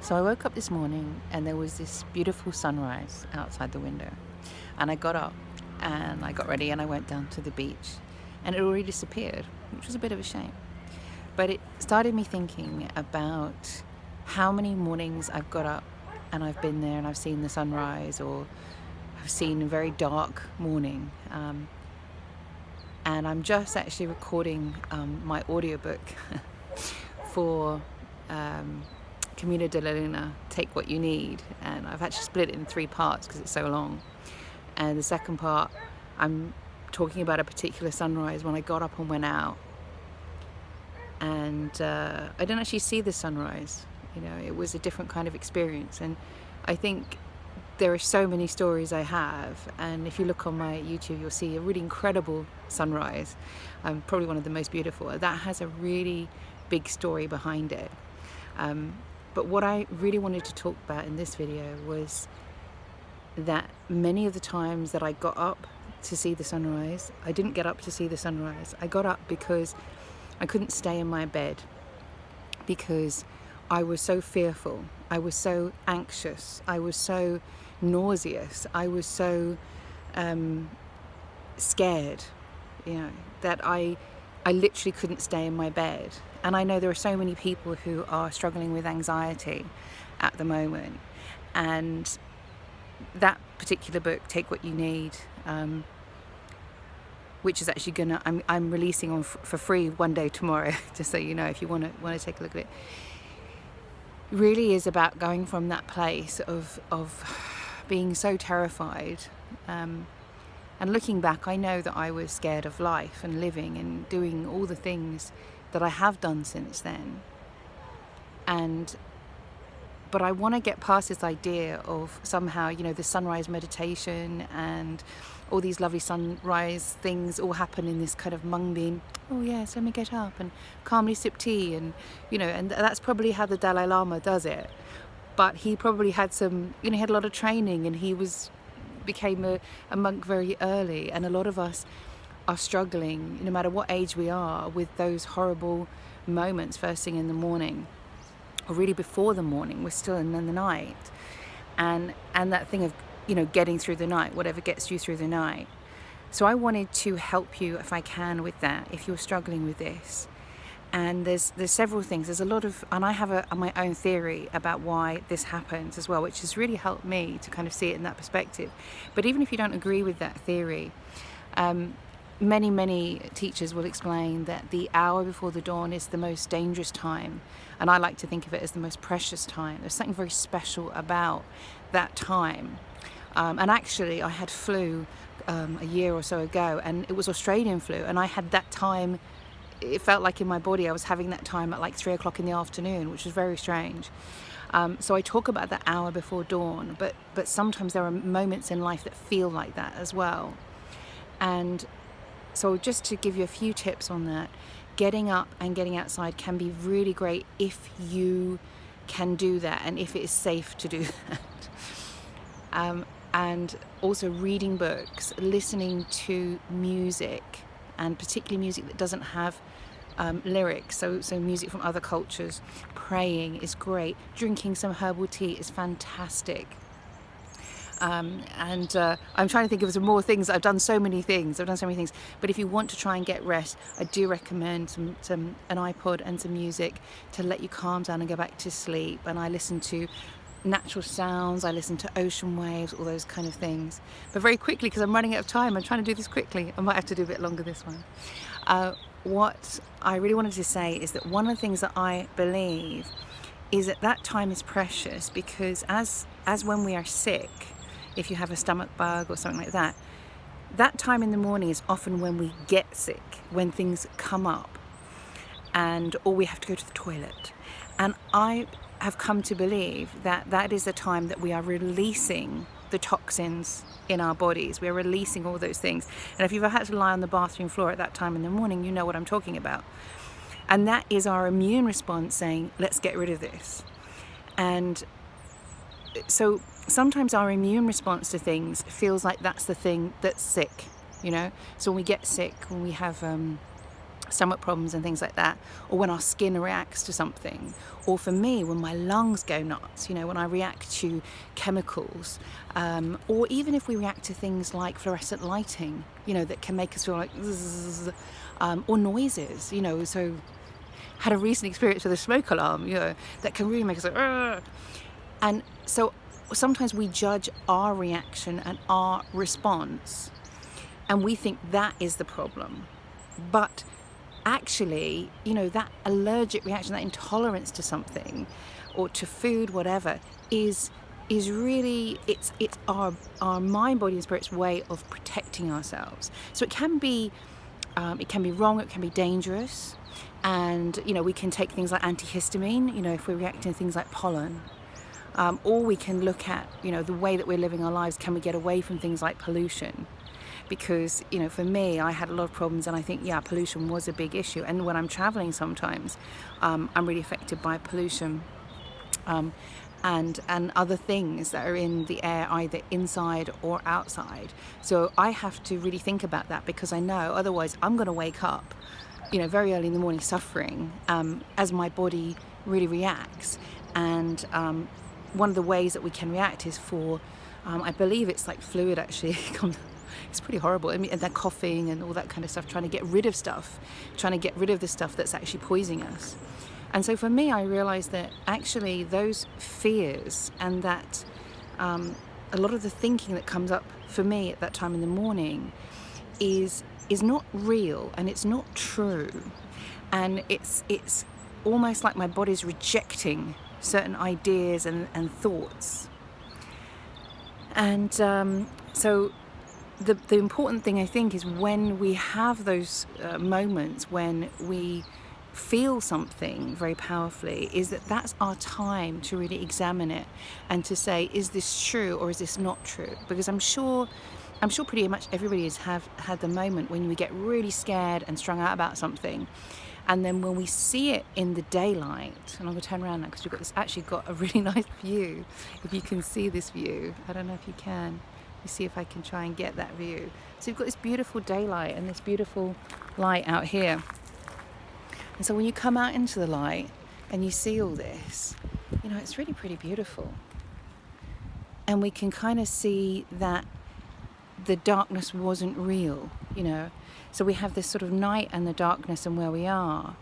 So I woke up this morning and there was this beautiful sunrise outside the window. And I got up and I got ready and I went down to the beach, and it already disappeared, which was a bit of a shame. But it started me thinking about how many mornings I've got up and I've been there and I've seen the sunrise, or I've seen a very dark morning. And I'm just actually recording my audiobook for Camino de la Luna, Take What You Need, and I've actually split it in 3 parts because it's so long. And the second part, I'm talking about a particular sunrise when I got up and went out, and I didn't actually see the sunrise. It was a different kind of experience. And I think there are so many stories I have, and if you look on my YouTube, you'll see a really incredible sunrise, probably one of the most beautiful. That has a really big story behind it. But what I really wanted to talk about in this video was that many of the times that I got up to see the sunrise, I didn't get up to see the sunrise. I got up because I couldn't stay in my bed, because I was so fearful, I was so anxious, I was so nauseous, I was so scared, that I literally couldn't stay in my bed. And I know there are so many people who are struggling with anxiety at the moment. And that particular book, Take What You Need, which is actually I'm releasing for free one day tomorrow, just so you know, if you want to take a look at it, really is about going from that place of being so terrified. And looking back, I know that I was scared of life and living and doing all the things that I have done since then. But I want to get past this idea of somehow, the sunrise meditation and all these lovely sunrise things all happen in this kind of mung bean, oh yes, let me get up and calmly sip tea, and and that's probably how the Dalai Lama does it. But he probably had he had a lot of training, and he became a monk very early. And a lot of us are struggling, no matter what age we are, with those horrible moments first thing in the morning, or really before the morning. We're still in the night, and that thing of getting through the night, whatever gets you through the night. So I wanted to help you, if I can, with that, if you're struggling with this. And there's several things. There's a lot of, and I have my own theory about why this happens as well, which has really helped me to kind of see it in that perspective. But even if you don't agree with that theory, many teachers will explain that the hour before the dawn is the most dangerous time, and I like to think of it as the most precious time. There's something very special about that time. And actually, I had flu a year or so ago, and it was Australian flu, and I had that time. It felt like in my body I was having that time at like 3 o'clock in the afternoon, which was very strange. So I talk about the hour before dawn, but sometimes there are moments in life that feel like that as well. And so just to give you a few tips on that, getting up and getting outside can be really great if you can do that, and if it is safe to do that. And also reading books, listening to music, and particularly music that doesn't have lyrics, so music from other cultures. Praying is great. Drinking some herbal tea is fantastic. I'm trying to think of some more things. I've done so many things. But if you want to try and get rest, I do recommend an iPod and some music to let you calm down and go back to sleep. And I listen to natural sounds, I listen to ocean waves, all those kind of things. But very quickly, because I'm running out of time, I'm trying to do this quickly. I might have to do a bit longer this one. What I really wanted to say is that one of the things that I believe is that time is precious, because as when we are sick, if you have a stomach bug or something like that, that time in the morning is often when we get sick, when things come up, or we have to go to the toilet. And I have come to believe that is the time that we are releasing the toxins in our bodies. We're releasing all those things. And if you've ever had to lie on the bathroom floor at that time in the morning, you know what I'm talking about. And that is our immune response saying, let's get rid of this. And so sometimes our immune response to things feels like that's the thing that's sick, So when we get sick, when we have stomach problems and things like that, or when our skin reacts to something, or for me when my lungs go nuts, when I react to chemicals, or even if we react to things like fluorescent lighting, that can make us feel like zzz, or noises, so had a recent experience with a smoke alarm, that can really make us like Argh! And so sometimes we judge our reaction and our response and we think that is the problem, but actually, that allergic reaction, that intolerance to something or to food, whatever, is really, it's our mind, body and spirit's way of protecting ourselves. So it can be wrong, it can be dangerous, and we can take things like antihistamine, if we're reacting to things like pollen, or we can look at the way that we're living our lives. Can we get away from things like pollution? Because, for me, I had a lot of problems, and I think, pollution was a big issue. And when I'm traveling sometimes, I'm really affected by pollution and other things that are in the air, either inside or outside. So I have to really think about that, because I know otherwise I'm going to wake up, very early in the morning suffering as my body really reacts. And one of the ways that we can react is for, I believe it's like fluid actually. It's pretty horrible. And they're coughing and all that kind of stuff, trying to get rid of the stuff that's actually poisoning us. And so for me, I realized that actually those fears and that a lot of the thinking that comes up for me at that time in the morning is not real, and it's not true. And it's almost like my body's rejecting certain ideas and thoughts. And so the important thing, I think, is when we have those moments when we feel something very powerfully, is that's our time to really examine it and to say, is this true or is this not true? Because I'm sure pretty much everybody has had the moment when we get really scared and strung out about something, and then when we see it in the daylight, and I'm going to turn around now because we've got a really nice view. If you can see this view, I don't know if you can. Let me see if I can try and get that view. So we've got this beautiful daylight and this beautiful light out here. And so when you come out into the light and you see all this, it's really pretty beautiful. And we can kind of see that the darkness wasn't real, So we have this sort of night and the darkness and where we are.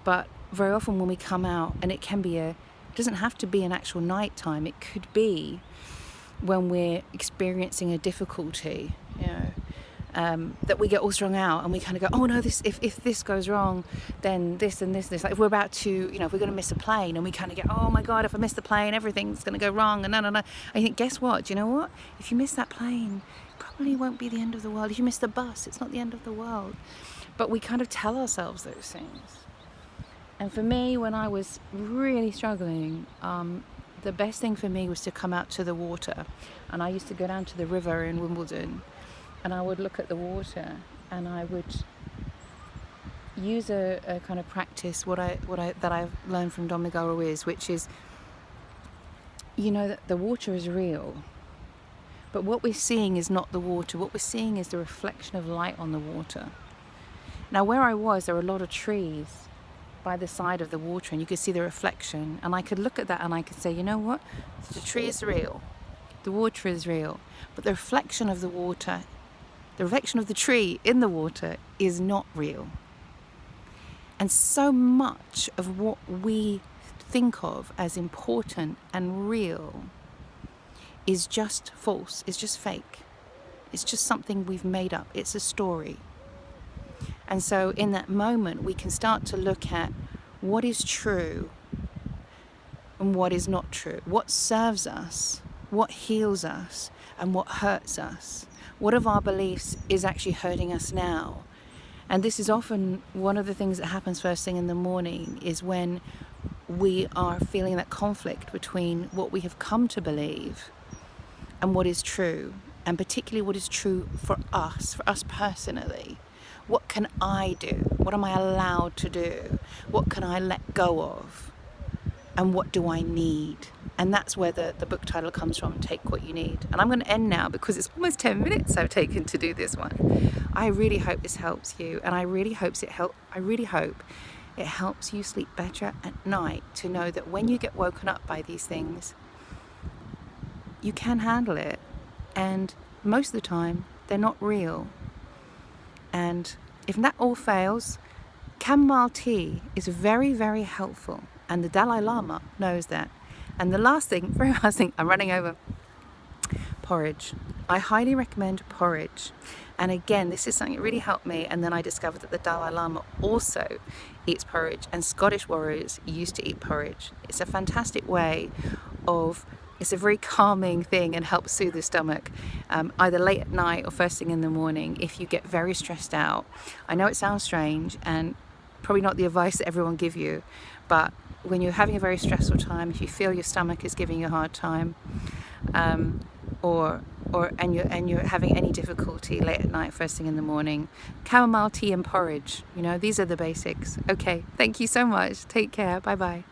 But very often when we come out, and it doesn't have to be an actual night time, it could be when we're experiencing a difficulty, that we get all strung out and we kind of go, oh no, if this goes wrong, then this and this. Like if we're about to, if we're going to miss a plane, and we kind of get, oh my God, if I miss the plane, everything's going to go wrong. And no. I think, guess what? Do you know what? If you miss that plane, it probably won't be the end of the world. If you miss the bus, it's not the end of the world. But we kind of tell ourselves those things. And for me, when I was really struggling, the best thing for me was to come out to the water. And I used to go down to the river in Wimbledon, and I would look at the water, and I would use a kind of practice that I've learned from Don Miguel Ruiz, which is, that the water is real, but what we're seeing is not the water. What we're seeing is the reflection of light on the water. Now, where I was, there were a lot of trees by the side of the water, and you could see the reflection, and I could look at that and I could say, you know what, the tree is real, the water is real, but the reflection of the water, the reflection of the tree in the water is not real. And so much of what we think of as important and real is just false, it's just fake, it's just something we've made up, it's a story. And so in that moment, we can start to look at what is true and what is not true, what serves us, what heals us, and what hurts us. What of our beliefs is actually hurting us now? And this is often one of the things that happens first thing in the morning, is when we are feeling that conflict between what we have come to believe and what is true, and particularly what is true for us personally. What can I do? What am I allowed to do? What can I let go of? and what do I need? And that's where the book title comes from, Take What You Need. And I'm going to end now because it's almost 10 minutes I've taken to do this one. I really hope this helps you, and I really hope it helps you sleep better at night, to know that when you get woken up by these things, you can handle it, and most of the time they're not real. And if that all fails, chamomile tea is very, very helpful, and the Dalai Lama knows that. And the very last thing, I'm running over. Porridge. I highly recommend porridge. And again, this is something that really helped me. And then I discovered that the Dalai Lama also eats porridge, and Scottish warriors used to eat porridge. It's a fantastic way it's a very calming thing and helps soothe the stomach, either late at night or first thing in the morning if you get very stressed out. I know it sounds strange and probably not the advice that everyone give you, but when you're having a very stressful time, if you feel your stomach is giving you a hard time, and you're having any difficulty late at night, first thing in the morning, chamomile tea and porridge, these are the basics. Okay, thank you so much. Take care. Bye bye.